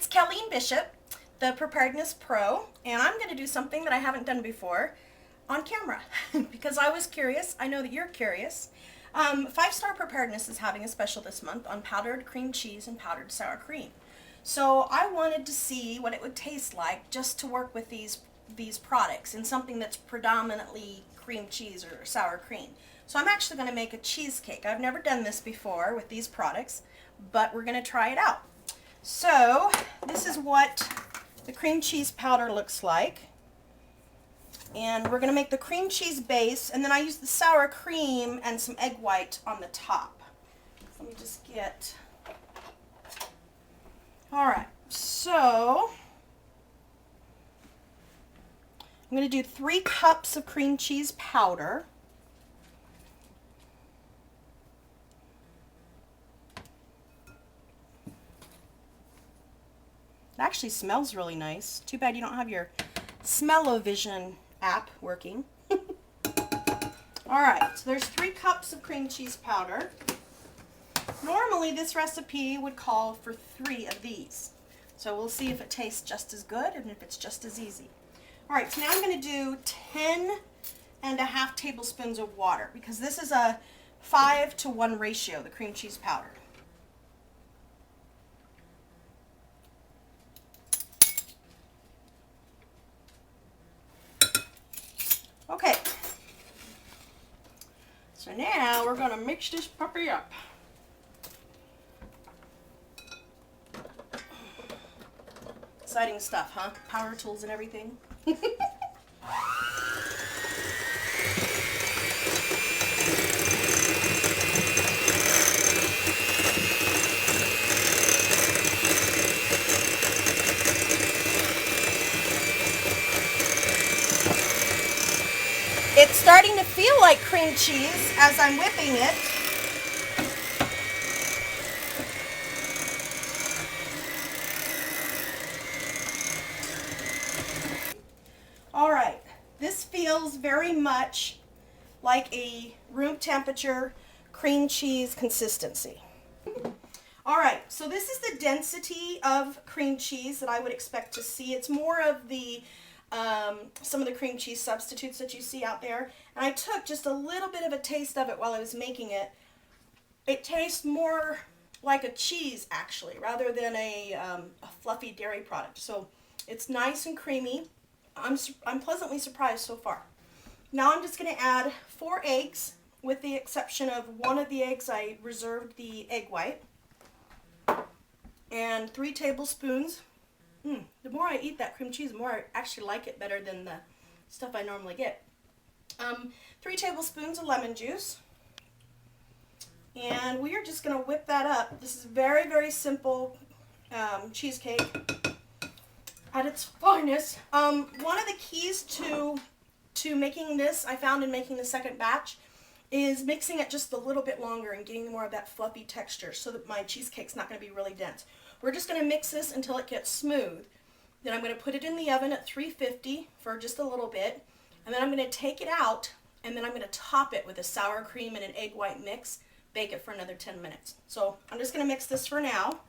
it's Kellene Bishop, the Preparedness Pro, and I'm going to do something that I haven't done before on camera because I was curious. I know that you're curious. 5-Star Preparedness is having a special this month on powdered cream cheese and powdered sour cream. So I wanted to see what it would taste like just to work with these products in something that's predominantly cream cheese or sour cream. So I'm actually going to make a cheesecake. I've never done this before with these products, but we're going to try it out. So this is what the cream cheese powder looks like. And we're going to make the cream cheese base, and then I use the sour cream and some egg white on the top. Let me just get... Alright, so I'm going to do 3 cups of cream cheese powder. It actually smells really nice. Too bad you don't have your Smell-O-Vision app working. Alright, so there's 3 cups of cream cheese powder. Normally this recipe would call for 3 of these. So we'll see if it tastes just as good and if it's just as easy. Alright, so now I'm going to do 10.5 tablespoons of water because this is a 5-to-1 ratio, the cream cheese powder. Okay, so now we're going to mix this puppy up. Exciting stuff, huh? Power tools and everything. It's starting to feel like cream cheese as I'm whipping it. Alright, this feels very much like a room temperature cream cheese consistency. Alright, so this is the density of cream cheese that I would expect to see. It's more of the some of the cream cheese substitutes that you see out there. And I took just a little bit of a taste of it while I was making it. It tastes more like a cheese, actually, rather than a fluffy dairy product. So it's nice and creamy. I'm pleasantly surprised so far. Now I'm just going to add 4 eggs, with the exception of one of the eggs I reserved the egg white. And 3 tablespoons. The more I eat that cream cheese, the more I actually like it better than the stuff I normally get. 3 tablespoons of lemon juice. And we are just going to whip that up. This is very, very simple cheesecake at its finest. One of the keys to making this, I found in making the second batch, is mixing it just a little bit longer and getting more of that fluffy texture so that my cheesecake's not going to be really dense. We're just going to mix this until it gets smooth. Then I'm going to put it in the oven at 350 for just a little bit. And then I'm going to take it out, and then I'm going to top it with a sour cream and an egg white mix. Bake it for another 10 minutes. So I'm just going to mix this for now.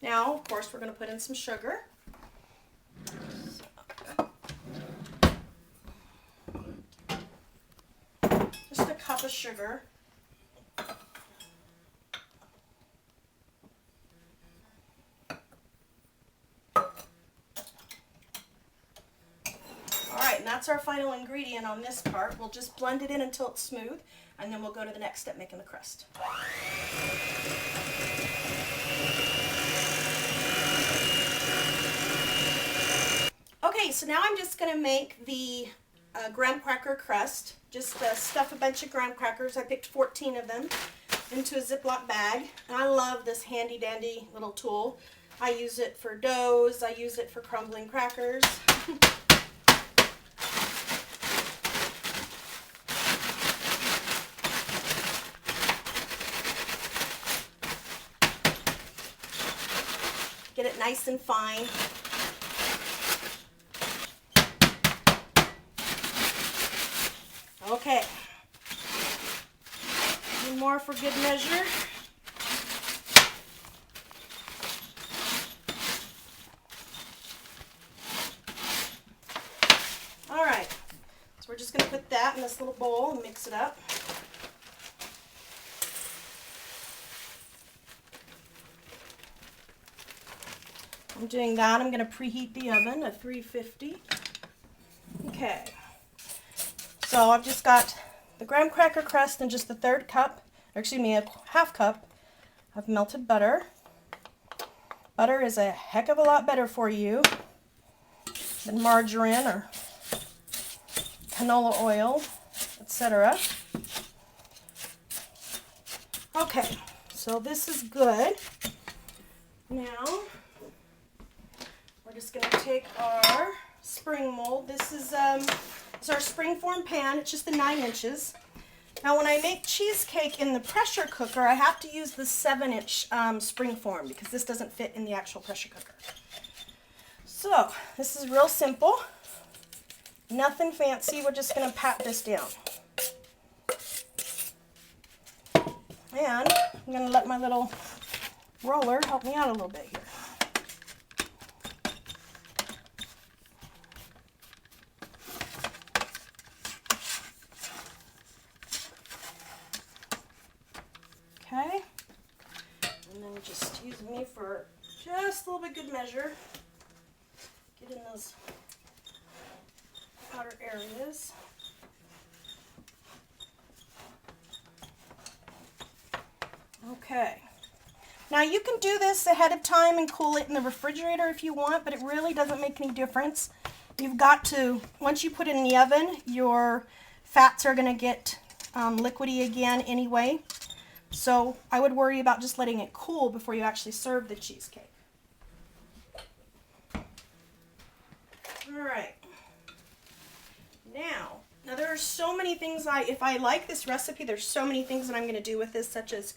Now, of course, we're going to put in some sugar. Just a cup of sugar. Alright, and that's our final ingredient on this part. We'll just blend it in until it's smooth, and then we'll go to the next step, making the crust. Okay, Okay, so now I'm just going to make the graham cracker crust. Just stuff a bunch of graham crackers. I picked 14 of them into a Ziploc bag. And I love this handy dandy little tool. I use it for doughs. I use it for crumbling crackers. Get it nice and fine. Okay. One more for good measure. All right. So we're just going to put that in this little bowl and mix it up. I'm doing that. I'm going to preheat the oven at 350. Okay. So I've just got the graham cracker crust and just the third cup, or excuse me, a half cup of melted butter. Butter is a heck of a lot better for you than margarine or canola oil, etc. Okay, so this is good. Now, we're just going to take our spring mold. This is our spring form pan. It's just the 9 inches. Now when I make cheesecake in the pressure cooker, I have to use the 7-inch spring form because this doesn't fit in the actual pressure cooker. So this is real simple. Nothing fancy. We're just going to pat this down. And I'm going to let my little roller help me out a little bit here. Okay, and then just use me for just a little bit good measure. Get in those outer areas. Okay, now you can do this ahead of time and cool it in the refrigerator if you want, but it really doesn't make any difference. You've got to, once you put it in the oven, your fats are going to get liquidy again anyway. So I would worry about just letting it cool before you actually serve the cheesecake. All right. Now there are so many things if I like this recipe, there's so many things that I'm going to do with this, such as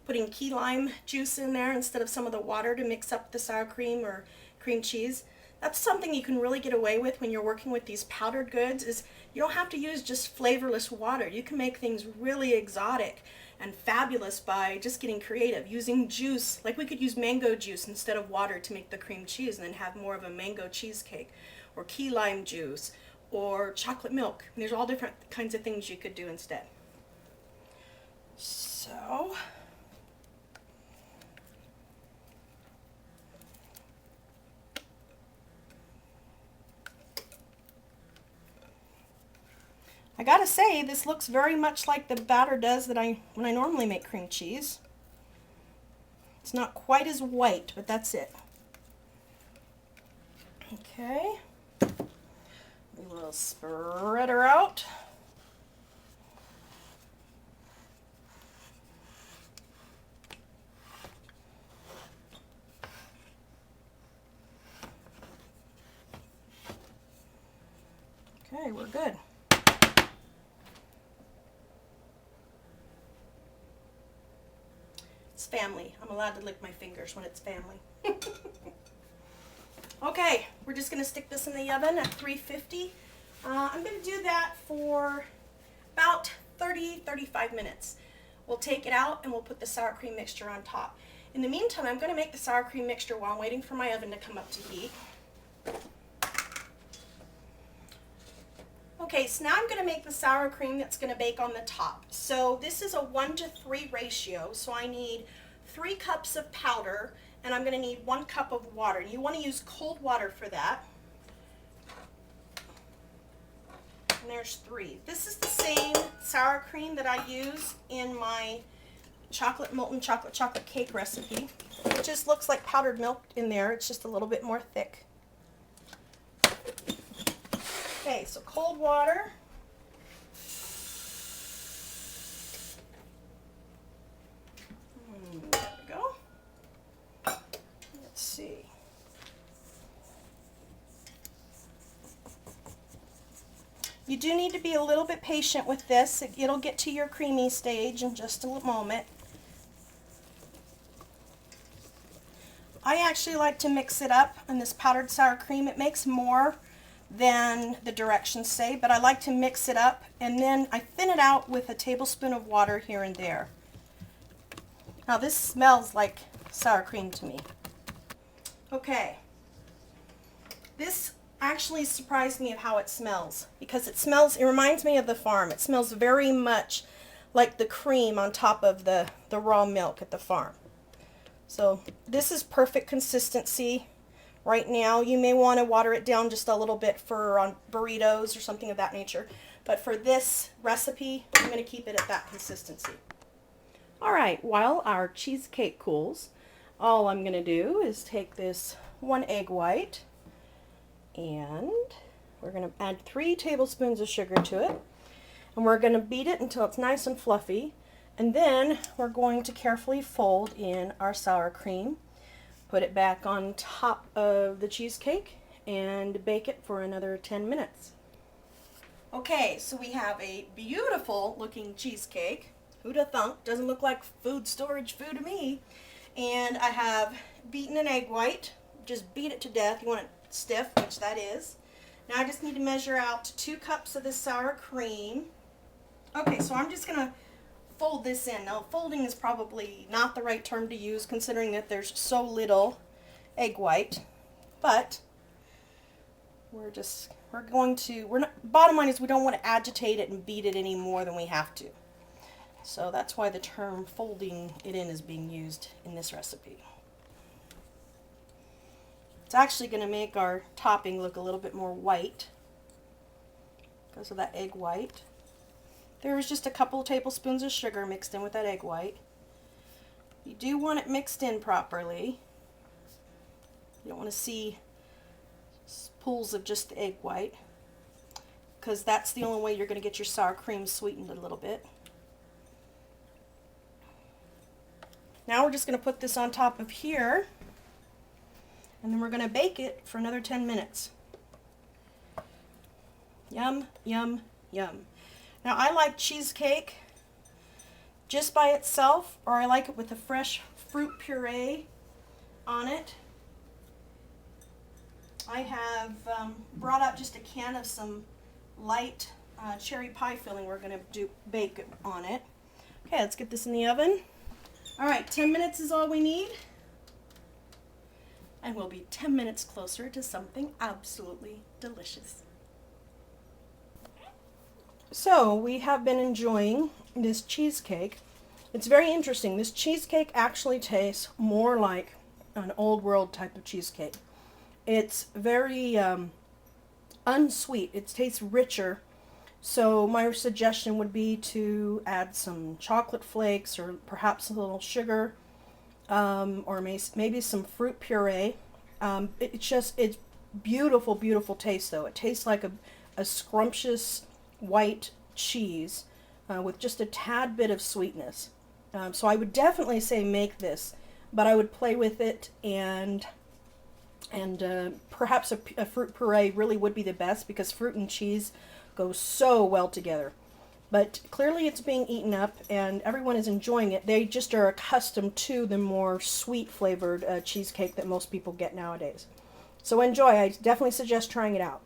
putting key lime juice in there instead of some of the water to mix up the sour cream or cream cheese. That's something you can really get away with when you're working with these powdered goods, is you don't have to use just flavorless water. You can make things really exotic and fabulous by just getting creative, using juice. Like we could use mango juice instead of water to make the cream cheese and then have more of a mango cheesecake, or key lime juice, or chocolate milk. And there's all different kinds of things you could do instead. So I gotta say, this looks very much like the batter does when I normally make cream cheese. It's not quite as white, but that's it. Okay, we will spread her out. Okay, we're good. It's family. I'm allowed to lick my fingers when it's family. Okay, we're just going to stick this in the oven at 350. I'm going to do that for about 30-35 minutes. We'll take it out and we'll put the sour cream mixture on top. In the meantime, I'm going to make the sour cream mixture while I'm waiting for my oven to come up to heat. Okay, so now I'm going to make the sour cream that's going to bake on the top. So this is a 1-to-3 ratio, so I need 3 cups of powder, and I'm going to need 1 cup of water. You want to use cold water for that. And there's 3. This is the same sour cream that I use in my molten chocolate cake recipe. It just looks like powdered milk in there. It's just a little bit more thick. Okay, so cold water. There we go. Let's see. You do need to be a little bit patient with this. It'll get to your creamy stage in just a moment. I actually like to mix it up in this powdered sour cream. It makes more than the directions say, but I like to mix it up, and then I thin it out with a tablespoon of water here and there. Now this smells like sour cream to me. Okay. This actually surprised me of how it smells, because it reminds me of the farm. It smells very much like the cream on top of the raw milk at the farm. So this is perfect consistency right now. You may want to water it down just a little bit for on burritos or something of that nature, but for this recipe I'm going to keep it at that consistency. Alright, while our cheesecake cools, all I'm going to do is take this 1 egg white, and we're going to add 3 tablespoons of sugar to it, and we're going to beat it until it's nice and fluffy, and then we're going to carefully fold in our sour cream, put it back on top of the cheesecake, and bake it for another 10 minutes. Okay, so we have a beautiful looking cheesecake. Who'da thunk? Doesn't look like food storage food to me. And I have beaten an egg white. Just beat it to death. You want it stiff, which that is. Now I just need to measure out 2 cups of this sour cream. Okay, so I'm just going to fold this in. Now folding is probably not the right term to use considering that there's so little egg white, but bottom line is we don't want to agitate it and beat it any more than we have to. So that's why the term folding it in is being used in this recipe. It's actually going to make our topping look a little bit more white because of that egg white. There's just a couple of tablespoons of sugar mixed in with that egg white. You do want it mixed in properly. You don't want to see pools of just the egg white, because that's the only way you're going to get your sour cream sweetened a little bit. Now we're just going to put this on top of here, and then we're going to bake it for another 10 minutes. Yum, yum, yum. Now I like cheesecake just by itself, or I like it with a fresh fruit puree on it. I have brought out just a can of some light cherry pie filling we're going to bake on it. Okay, let's get this in the oven. Alright, 10 minutes is all we need. And we'll be 10 minutes closer to something absolutely delicious. So, we have been enjoying this cheesecake. It's very interesting. This cheesecake actually tastes more like an old world type of cheesecake. It's very unsweet. It tastes richer. So my suggestion would be to add some chocolate flakes or perhaps a little sugar, or maybe some fruit puree. It's beautiful, beautiful taste though. It tastes like a scrumptious white cheese with just a tad bit of sweetness. So I would definitely say make this, but I would play with it, and perhaps a fruit puree really would be the best, because fruit and cheese go so well together. But clearly it's being eaten up and everyone is enjoying it. They just are accustomed to the more sweet flavored cheesecake that most people get nowadays. So enjoy. I definitely suggest trying it out.